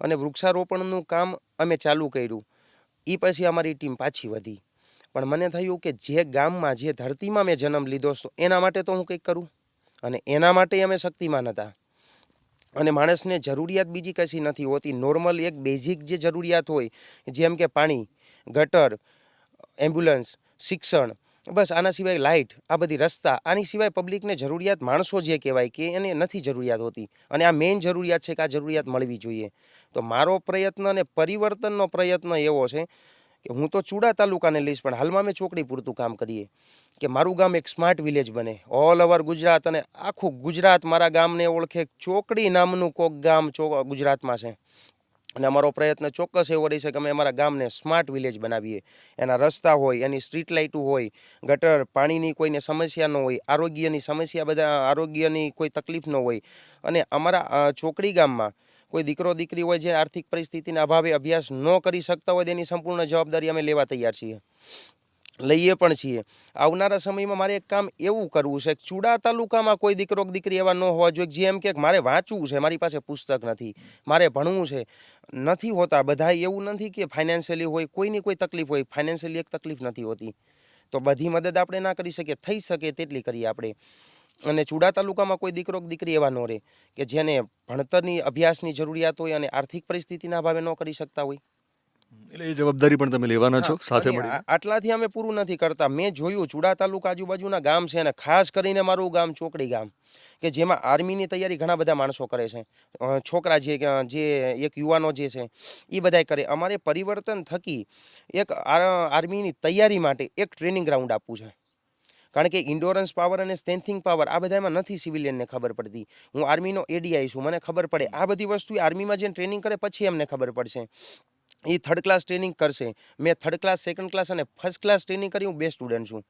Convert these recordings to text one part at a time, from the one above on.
અને વૃક્ષારોપણનું કામ અમે ચાલુ કર્યું. એ પછી અમારી ટીમ પાછી વધી. પણ મને થયું કે જે ગામમાં, જે ધરતીમાં મેં જન્મ લીધો તો એના માટે તો હું કંઈક કરું. અને એના માટે અમે શક્તિમાન હતા. અને માણસને જરૂરિયાત બીજી કશી નથી હોતી. નોર્મલ એક બેઝિક જે જરૂરિયાત હોય, જેમ કે પાણી, ગટર, એમ્બ્યુલન્સ, શિક્ષણ, બસ આના સિવાય લાઇટ, આ બધી રસ્તા, આની સિવાય પબ્લિકને જરૂરિયાત માણસો જે કહેવાય કે એને નથી જરૂરિયાત હોતી. અને આ મેઇન જરૂરિયાત છે કે આ જરૂરિયાત મળવી જોઈએ. તો મારો પ્રયત્ન અને પરિવર્તનનો પ્રયત્ન એવો છે કે હું તો ચુડા તાલુકાને લઈશ, પણ હાલમાં અમે ચોકડી પૂરતું કામ કરીએ કે મારું ગામ એક સ્માર્ટ વિલેજ બને. ઓલ ઓવર ગુજરાત અને આખું ગુજરાત મારા ગામને ઓળખે. ચોકડી નામનું કોક ગામ ગુજરાતમાં છે. અને અમારો પ્રયત્ન ચોક્કસ એવો રહેશે કે અમે અમારા ગામને સ્માર્ટ વિલેજ બનાવીએ. એના રસ્તા હોય, એની સ્ટ્રીટ લાઇટો હોય, ગટર, પાણીની કોઈને સમસ્યા ન હોય, આરોગ્યની સમસ્યા, બધા આરોગ્યની કોઈ તકલીફ ન હોય. અને અમારા ચોકડી ગામમાં કોઈ દીકરો દીકરી હોય જે આર્થિક પરિસ્થિતિના અભાવે અભ્યાસ ન કરી શકતા હોય, તેની સંપૂર્ણ જવાબદારી અમે લેવા તૈયાર છીએ, લઈએ પણ છીએ. આવનારા સમયમાં મારે એક કામ એવું કરવું છે કે ચુડા તાલુકામાં કોઈ દીકરો દીકરી એવા ન હોવા જોઈએ જે એમ કે મારે વાંચવું છે, મારી પાસે પુસ્તક નથી, મારે ભણવું છે. નથી હોતા બધા. એવું નથી કે ફાઇનાન્શિયલી હોય, કોઈની કોઈ તકલીફ હોય. ફાઇનાન્શિયલી એક તકલીફ નથી હોતી. તો બધી મદદ આપણે ના કરી શકીએ, થઈ શકે તેટલી કરીએ આપણે. અને ચુડા તાલુકામાં કોઈ દીકરો દીકરી એવા ન રહે કે જેને ભણતરની, અભ્યાસની જરૂરિયાત હોય અને આર્થિક પરિસ્થિતિના અભાવે ન કરી શકતા હોય. એટલે એ જવાબદારી પણ તમે લેવાના છો સાથે મળીને. આટલાથી અમે પૂરું નથી કરતા. મેં જોયું ચુડા તાલુકા આજુબાજુના ગામ છે, અને ખાસ કરીને મારું ગામ ચોકડી ગામ, કે જેમાં આર્મીની તૈયારી ઘણા બધા માણસો કરે છે. છોકરા જે એક યુવાનો જે છે એ બધાય કરે. અમારે પરિવર્તન થકી એક આર્મીની તૈયારી માટે એક ટ્રેનિંગ ગ્રાઉન્ડ આપવું છે. કારણ કે ઇન્ડોરન્સ પાવર અને સ્ટ્રેન્થિંગ પાવર આ બધામાં નથી સિવિલિયનને ખબર પડતી. હું આર્મીનો એડીઆઈ છું, મને ખબર પડે. આ બધી વસ્તુ આર્મીમાં જઈને ટ્રેનિંગ કરે પછી એમને ખબર પડશે. એ થર્ડ ક્લાસ ટ્રેનિંગ કરશે. મેં થર્ડ ક્લાસ, સેકન્ડ ક્લાસ અને ફર્સ્ટ ક્લાસ ટ્રેનિંગ કરી. હું બેસ્ટ સ્ટુડન્ટ છું.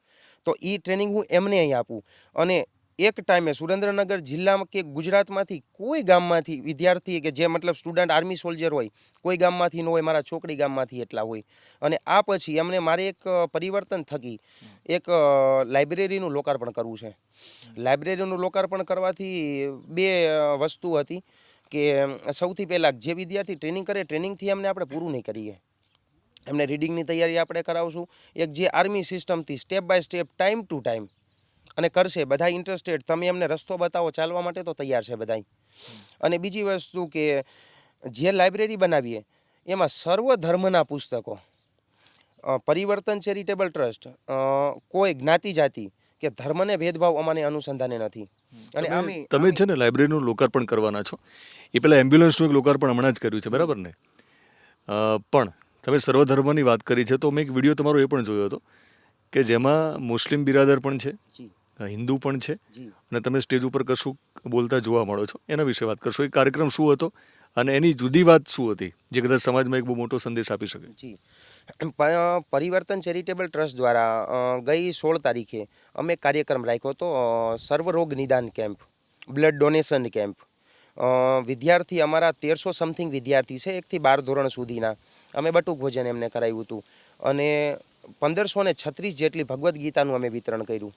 તો એ ટ્રેનિંગ હું એમને અહીં આપું. અને એક ટાઈમે સુરેન્દ્રનગર જિલ્લામાં કે ગુજરાતમાંથી કોઈ ગામમાંથી વિદ્યાર્થી કે જે મતલબ સ્ટુડન્ટ આર્મી સોલ્જર હોય, કોઈ ગામમાંથી ન હોય, મારા ચોકડી ગામમાંથી એટલા હોય. અને આ પછી એમને મારે એક પરિવર્તન થકી એક લાઇબ્રેરીનું લોકાર્પણ કરવું છે. લાઇબ્રેરીનું લોકાર્પણ કરવાથી બે વસ્તુ હતી કે સૌથી પહેલાં જે વિદ્યાર્થી ટ્રેનિંગ કરે, ટ્રેનિંગથી એમને આપણે પૂરું નહીં કરીએ. એમને રીડિંગની તૈયારી આપણે કરાવશું. એક જે આર્મી સિસ્ટમથી step by step, time to time અને કરશે. બધા ઇન્ટરેસ્ટેડ. તમે એમને રસ્તો બતાવો, ચાલવા માટે તો તૈયાર છે બધાય. અને બીજી વસ્તુ કે જે લાઇબ્રેરી બનાવીએ એમાં સર્વ ધર્મના પુસ્તકો, પરિવર્તન ચેરિટેબલ ટ્રસ્ટ, કોઈ જ્ઞાતિ જાતિ કે ધર્મને ભેદભાવ અમાને અનુસંધાને નથી. અને તમે છે ને લાઇબ્રેરીનું લોકાર્પણ કરવાના છો. એ પહેલાં એમ્બ્યુલન્સનું એક લોકાર્પણ હમણાં જ કર્યું છે, બરાબર ને? પણ તમે સર્વધર્મની વાત કરી છે, તો મેં એક વિડીયો તમારો એ પણ જોયો હતો કે જેમાં મુસ્લિમ બિરાદર પણ છે, હિન્દુ પણ છે, અને તમે સ્ટેજ ઉપર કશું બોલતા જોવા મળો છો. એના વિશે વાત કરશો. એ કાર્યક્રમ શું હતો અને એની જુદી વાત શું હતી જે કદાચ સમાજમાં એક બહુ મોટો સંદેશ આપી શકે? જી, પરિવર્તન ચેરિટેબલ ટ્રસ્ટ દ્વારા ગઈ 16 તારીખે અમે કાર્યક્રમ રાખ્યો હતો. સર્વરોગ નિદાન કેમ્પ, બ્લડ ડોનેશન કેમ્પ. વિદ્યાર્થી અમારા 1300 સમથિંગ વિદ્યાર્થી છે, 1 થી 12 ધોરણ સુધીના. અમે બટુક ભોજન એમને કરાવ્યું હતું. અને 1536 જેટલી ભગવદ્ ગીતાનું અમે વિતરણ કર્યું.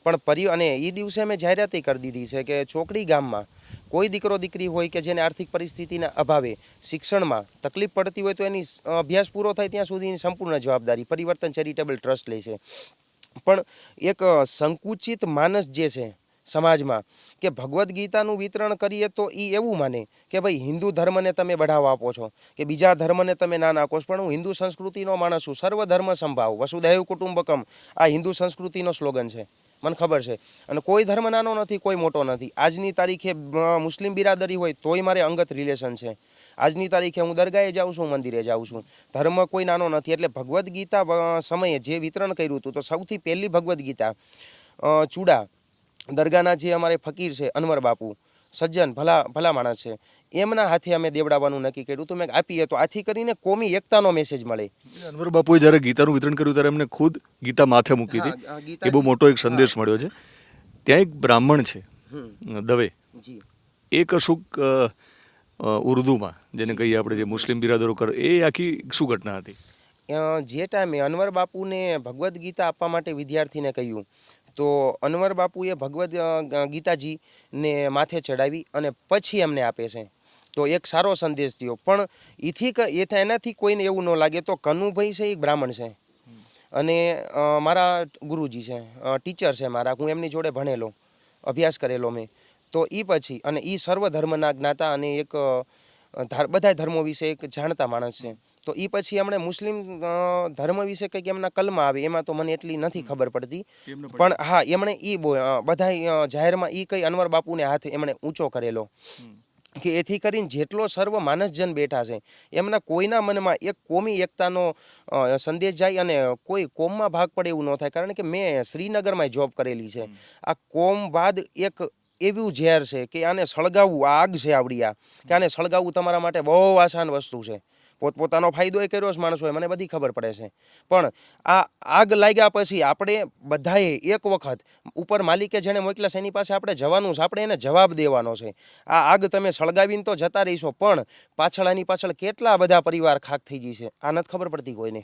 પણ અને એ દિવસે અમે જાહેરાત કરી દીધી છે કે ચોકડી ગામમાં કોઈ દીકરો દીકરી હોય કે જેને આર્થિક પરિસ્થિતિના અભાવે શિક્ષણમાં તકલીફ પડતી હોય તો એની અભ્યાસ પૂરો થાય ત્યાં સુધીની સંપૂર્ણ જવાબદારી પરિવર્તન ચેરિટેબલ ટ્રસ્ટ લે છે. પણ એક સંકુચિત માનસ જે છે સમાજમાં કે ભગવદ્ ગીતાનું વિતરણ કરીએ તો એ એવું માને કે ભાઈ હિન્દુ ધર્મને તમે બઢાવો આપો છો કે બીજા ધર્મને તમે ના નાખો છો. પણ હું હિન્દુ સંસ્કૃતિનો માણસ છું. સર્વ ધર્મ સંભાવ, વસુધૈવ કુટુંબકમ, આ હિન્દુ સંસ્કૃતિનો સ્લોગન છે, મને ખબર છે. અને કોઈ ધર્મ નાનો નથી, કોઈ મોટો નથી. આજની તારીખે મુસ્લિમ બિરાદરી હોય તોય મારે અંગત રિલેશન છે. આજની તારીખે હું દરગાહે જાઉં છું, મંદિરે જાઉં છું. ધર્મ કોઈ નાનો નથી. એટલે ભગવદ્ ગીતા સમયે જે વિતરણ કર્યું હતું તો સૌથી પહેલી ભગવદ્ ગીતા ચૂડા દરગાહના જે અમારે ફકીર છે અનવર બાપુ, સજ્જન ભલા માણસ છે, એમના હાથે અમે દેવડાવવાનું નક્કી કર્યું હતું. મેં આપીએ તો આથી કરીને કોમી એકતાનો મેસેજ મળે. અનવર બાપુએ જ્યારે ગીતાનું વિતરણ કર્યું ત્યારે એમને ખુદ ગીતા માથે મૂકી હતી. એ બહુ મોટો એક સંદેશ મળ્યો છે. ત્યાં એક બ્રાહ્મણ છે દવે, એ કશુંક ઉર્દુમાં જેને કહીએ આપણે, જે મુસ્લિમ બિરાદરો કરે, એ આખી શું ઘટના હતી? જે ટાઈમે અનવર બાપુને ભગવદ્ ગીતા આપવા માટે વિદ્યાર્થીને કહ્યું તો અનવર બાપુએ ભગવદ્ ગીતાજીને માથે ચડાવી અને પછી એમને આપે છે. તો એક સારો સંદેશ થયો. પણ એનાથી કોઈને એવું ન લાગે તો કનુભાઈ છે એ બ્રાહ્મણ છે અને મારા ગુરુજી છે, ટીચર છે મારા, હું એમની જોડે ભણેલો, અભ્યાસ કરેલો મેં. તો એ પછી અને એ સર્વ ધર્મના જ્ઞાતા અને એક બધા ધર્મો વિશે એક જાણતા માણસ છે. તો એ પછી એમણે મુસ્લિમ ધર્મ વિશે કંઈક એમના કલમાં આવે, એમાં તો મને એટલી નથી ખબર પડતી. પણ હા, એમણે બધા જાહેરમાં એ કંઈ અનવર બાપુને હાથ એમણે ઊંચો કરેલો કે એથી કરીને જેટલો સર્વ માનસજન બેઠા છે એમના કોઈના મનમાં એક કોમી એકતાનો સંદેશ જાય અને કોઈ કોમમાં ભાગ પડે એવું ન થાય. કારણ કે મેં શ્રીનગરમાં જોબ કરેલી છે. આ કોમવાદ એક એવું ઝેર છે કે આને સળગાવવું, આગ છે આવડી કે આને સળગાવવું તમારા માટે બહુ આસાન વસ્તુ છે. પોતપોતાનો ફાયદો એ કર્યો છે માણસોએ, મને બધી ખબર પડે છે. પણ આ આગ લાગ્યા પછી આપણે બધાએ એક વખત ઉપર માલિકે જેણે મોકલ્યા છે એની પાસે આપણે જવાનું છે, આપણે એને જવાબ દેવાનો છે. આ આગ તમે સળગાવીને તો જતા રહીશો, પણ પાછળ આની પાછળ કેટલા બધા પરિવાર ખાક થઈ જશે આ નથી ખબર પડતી કોઈને.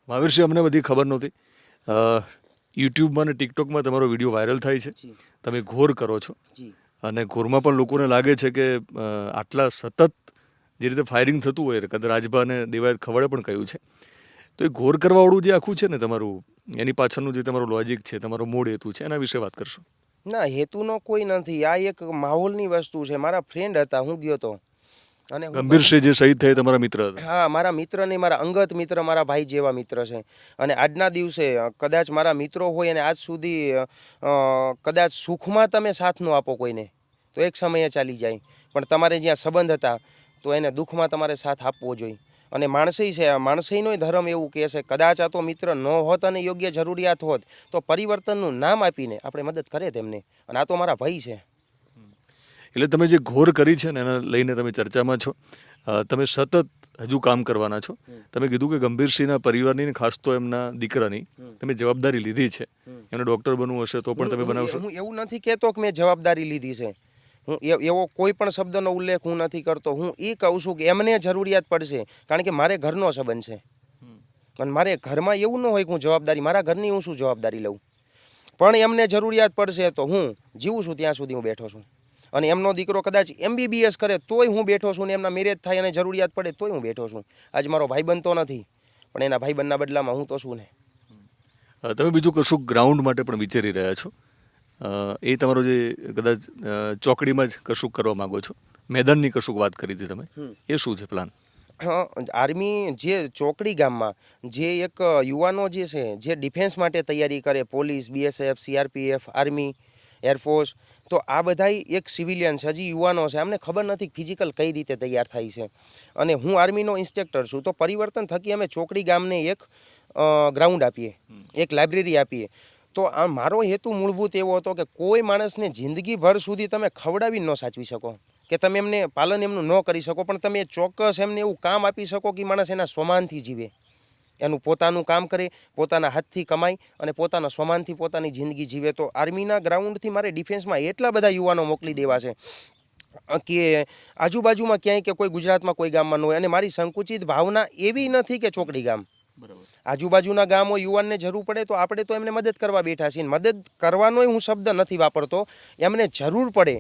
મહાવીરસિંહ, અમને બધી ખબર નહોતી. યુટ્યુબમાં અને ટિકટોકમાં તમારો વિડીયો વાયરલ થાય છે, તમે ઘોર કરો છો અને ઘોરમાં પણ લોકોને લાગે છે કે આટલા સતત જે રીતે ફાયરિંગ થતું હોય, કદાચ રાજભા અને દેવાયત ખવડે પણ કહ્યું છે, તો એ ઘોર કરવાવાળું જે આખું છે ને તમારું, એની પાછળનું જે તમારું લોજિક છે, તમારો મૂળ હેતુ છે, એના વિશે વાત કરશો? ના, હેતુનો કોઈ નથી. આ એક માહોલની વસ્તુ છે. મારા ફ્રેન્ડ હતા, હું ગયો તો. અને ગંભીરસિંહ જે શહીદ થયા તમારા મિત્ર હતા? હા, મારા મિત્ર ને મારા અંગત મિત્ર, મારા ભાઈ જેવા મિત્ર છે. અને આજના દિવસે કદાચ મારા મિત્રો હોય અને આજ સુધી કદાચ સુખમાં તમે સાથ ન આપો કોઈને તો એક સમયે ચાલી જાય, પણ તમારે જ્યાં સંબંધ હતા તો એને દુઃખમાં તમારે સાથ આપવો જોઈએ. અને માણસી છે, માણસીનો ધર્મ એવું કહે છે, કદાચ આ તો મિત્ર ન હોત અને યોગ્ય જરૂરિયાત હોત તો પરિવર્તનનું નામ આપીને આપણે મદદ કરે તેમને. અને આ તો મારા ભાઈ છે. એટલે તમે જે ઘોર કરી છે ને એને લઈને તમે ચર્ચામાં છો, તમે સતત હજુ કામ કરવાના છો. તમે કીધું કે ગંભીરસિંહના પરિવારની, ખાસ તો એમના દીકરાની તમે જવાબદારી લીધી છે. એમને ડૉક્ટર બનવું હશે તો પણ તમે બનાવશો? હું એવું નથી કહેતો કે મેં જવાબદારી લીધી છે. હું એવો કોઈ પણ શબ્દનો ઉલ્લેખ હું નથી કરતો. હું એ કહું છું કે એમને જરૂરિયાત પડશે, કારણ કે મારે ઘરનો સંબંધ છે. અને મારે ઘરમાં એવું ન હોય કે હું જવાબદારી, મારા ઘરની હું શું જવાબદારી લઉં. પણ એમને જરૂરિયાત પડશે તો હું જીવું છું ત્યાં સુધી હું બેઠો છું. અને એમનો દીકરો કદાચ MBBS કરે તોય હું બેઠો છું, ને એમના મેરેજ થાય અને જરૂરિયાત પડે તોય હું બેઠો છું. આજ મારો ભાઈબંધ તો નથી, પણ એના ભાઈબંધના બદલામાં હું તો છું ને. તમે બીજું કશું ગ્રાઉન્ડ માટે પણ વિચારી રહ્યા છો? એ તમારો જે કદાચ ચોકડીમાં જ કશું કરવા માંગો છો, મેદાનની કશું વાત કરી હતી તમે, એ શું છે પ્લાન? આર્મી જે ચોકડી ગામમાં જે એક યુવાનો જે છે જે ડિફેન્સ માટે તૈયારી કરે, police, BSF, CRPF, army, air force, તો આ બધા એક સિવિલિયન છે, હજી યુવાનો છે, અમને ખબર નથી ફિઝિકલ કઈ રીતે તૈયાર થાય છે. અને હું આર્મીનો ઇન્સ્ટ્રક્ટર છું. તો પરિવર્તન થકી અમે ચોકડી ગામને એક ગ્રાઉન્ડ આપીએ, એક લાઇબ્રેરી આપીએ. તો આ મારો હેતુ મૂળભૂત એવો હતો કે કોઈ માણસને જિંદગીભર સુધી તમે ખવડાવી ન સાચવી શકો, કે તમે એમને પાલન એમનું ન કરી શકો, પણ તમે ચોક્કસ એમને એવું કામ આપી શકો કે માણસ એના સ્વમાનથી જીવે, એનું પોતાનું કામ કરે, પોતાના હાથથી કમાય અને પોતાના સ્વમાનથી પોતાની જિંદગી જીવે. તો આર્મીના ગ્રાઉન્ડથી મારે ડિફેન્સમાં એટલા બધા યુવાનો મોકલી દેવા છે કે આજુબાજુમાં ક્યાંય કે કોઈ ગુજરાતમાં કોઈ ગામમાં ન હોય. અને મારી સંકુચિત ભાવના એવી નથી કે ચોકડી ગામ, આજુબાજુના ગામો યુવાનને જરૂર પડે તો આપણે તો એમને મદદ કરવા બેઠા છીએ. મદદ કરવાનોય હું શબ્દ નથી વાપરતો, એમને જરૂર પડે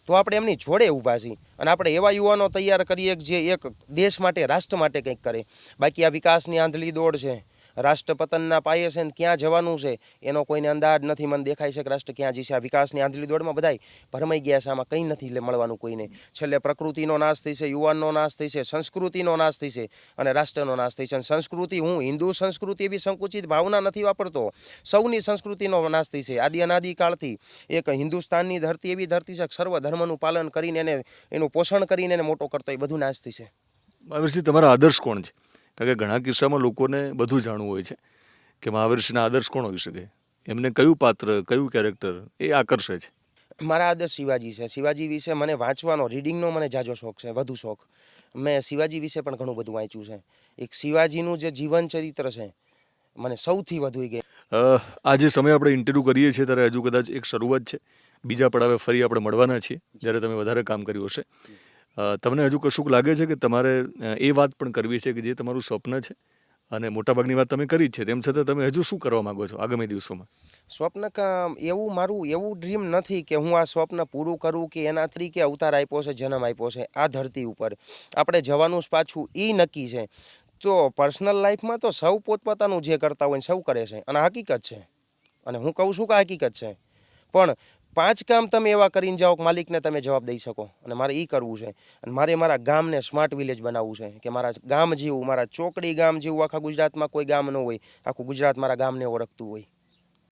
તો આપણે એમની જોડે ઊભા છીએ. અને આપણે એવા યુવાનો તૈયાર કરીએ જે એક દેશ માટે, રાષ્ટ્ર માટે કંઈક કરે. બાકી આ વિકાસની આંધળી દોડ છે, રાષ્ટ્ર પતનના પાયે છે, ને ક્યાં જવાનું છે એનો કોઈને અંદાજ નથી. મને દેખાય છે કે રાષ્ટ્ર ક્યાં જશે. આ વિકાસની આંધળી દોડમાં બધાય ભરમાઈ ગયા છે, આમાં કંઈ નથી મળવાનું કોઈને. છેલ્લે પ્રકૃતિનો નાશ થશે, યુવાનનો નાશ થશે, સંસ્કૃતિનો નાશ થશે અને રાષ્ટ્રનો નાશ થશે. અને સંસ્કૃતિ, હું હિન્દુ સંસ્કૃતિ એવી સંકુચિત ભાવના નથી વાપરતો, સૌની સંસ્કૃતિનો નાશ થશે. આદિ અનાદિકાળથી એક હિન્દુસ્તાનની ધરતી એવી ધરતી છે, સર્વ ધર્મનું પાલન કરીને એનું પોષણ કરીને એને મોટો કરતો એ બધું નાશ થશે. મહાવીરસિંહ, તમારા આદર્શ કોણ છે? કારણ કે ઘણા કિસ્સામાં લોકોને બધું જાણવું હોય છે કે મહાવીરસિંહના આદર્શ કોણ હોઈ શકે, એમને કયું પાત્ર, કયું કેરેક્ટર એ આકર્ષે છે? મારા આદર્શ શિવાજી છે. શિવાજી વિશે મને વાંચવાનો, રીડિંગનો મને જાજો શોખ છે, વધુ શોખ. મેં શિવાજી વિશે પણ ઘણું બધું વાંચ્યું છે. એક શિવાજીનું જે જીવન ચરિત્ર છે મને સૌથી વધુ ગમે. આ જે સમય આપણે ઇન્ટરવ્યૂ કરીએ છીએ ત્યારે હજુ કદાચ એક શરૂઆત છે, બીજા પડાવે ફરી આપણે મળવાના છીએ જ્યારે તમે વધારે કામ કર્યું હશે. તમને હજુ કશુંક લાગે છે કે તમારે એ વાત પણ કરવી છે કે જે તમારું સ્વપ્ન છે અને મોટાભાગની વાત તમે કરી જ છે, તેમ છતાં તમે હજુ શું કરવા માંગો છો આગામી દિવસોમાં? સ્વપ્ન એવું મારું એવું ડ્રીમ નથી કે હું આ સ્વપ્ન પૂરું કરું કે એના તરીકે અવતાર આપ્યો છે, જન્મ આપ્યો છે આ ધરતી ઉપર. આપણે જવાનું જ પાછું એ નક્કી છે. તો પર્સનલ લાઈફમાં તો સૌ પોતપોતાનું જે કરતા હોય ને સૌ કરે છે, અને હકીકત છે. અને હું કહું છું કે હકીકત છે. પણ 5 કામ તમે એવા કરીને જાઓ કે માલિકને તમે જવાબ દઈ શકો, અને મારે એ કરવું છે. અને મારે મારા ગામને સ્માર્ટ વિલેજ બનાવવું છે, કે મારા ગામ જેવું, મારા ચોકડી ગામ જેવું આખા ગુજરાતમાં કોઈ ગામ ન હોય, આખું ગુજરાત મારા ગામને ઓળખતું હોય.